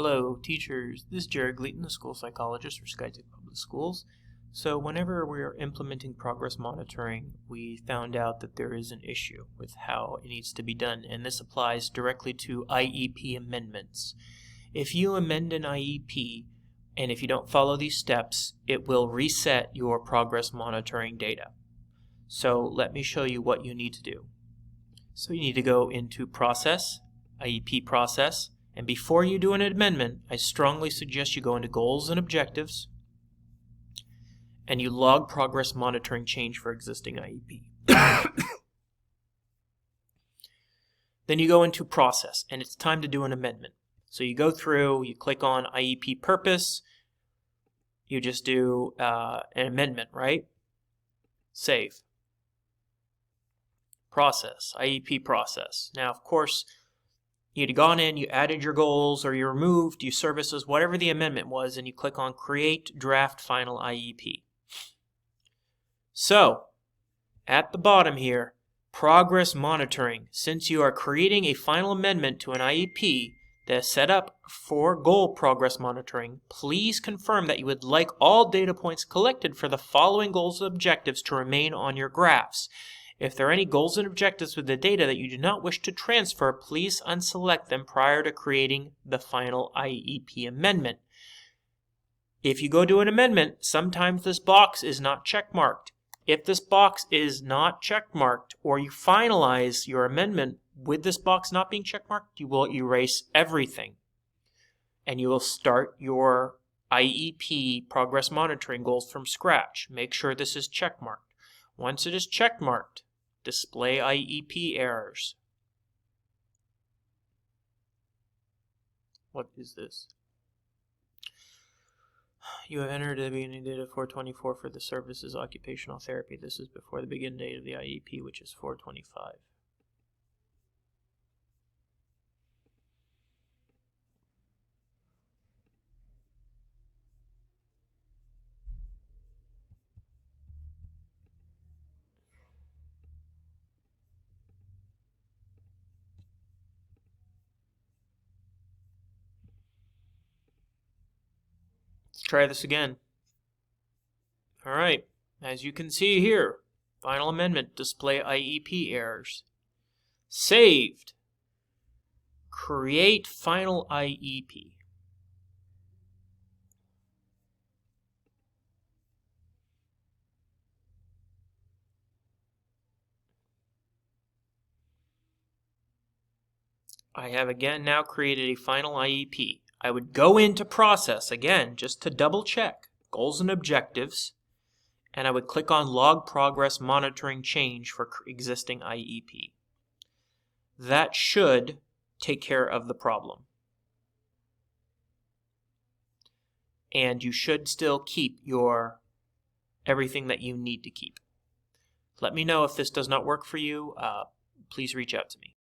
Hello, teachers. This is Jared Gleaton, the school psychologist for Skytech Public Schools. So whenever we're implementing progress monitoring, we found out that there is an issue with how it needs to be done, and this applies directly to IEP amendments. If you amend an IEP, and if you don't follow these steps, it will reset your progress monitoring data. So let me show you what you need to do. So you need to go into Process, IEP Process, and before you do an amendment, I strongly suggest you go into Goals and Objectives, and you log progress monitoring change for existing IEP. Then you go into Process, and it's time to do an amendment. So you go through, you click on IEP Purpose, you just do an amendment, right? Save. Process, IEP Process. Now, of course, you'd gone in, you added your goals, or you removed your services, whatever the amendment was, and you click on Create Draft Final IEP. So, at the bottom here, Progress Monitoring. Since you are creating a final amendment to an IEP that is set up for goal progress monitoring, please confirm that you would like all data points collected for the following goals and objectives to remain on your graphs. If there are any goals and objectives with the data that you do not wish to transfer, please unselect them prior to creating the final IEP amendment. If you go to an amendment, sometimes this box is not checkmarked. If this box is not checkmarked, or you finalize your amendment with this box not being checkmarked, you will erase everything. And you will start your IEP progress monitoring goals from scratch. Make sure this is checkmarked. Once it is checkmarked, display IEP errors. What is this? You have entered the beginning date of 424 for the services occupational therapy. This is before the begin date of the IEP, which is 425. Let's try this again. All right, as you can see here, final amendment, display IEP errors. Saved. Create final IEP. I have again now created a final IEP. I would go into Process again just to double check goals and objectives, and I would click on Log Progress Monitoring Change for existing IEP. That should take care of the problem. And you should still keep your everything that you need to keep. Let me know if this does not work for you. Please reach out to me.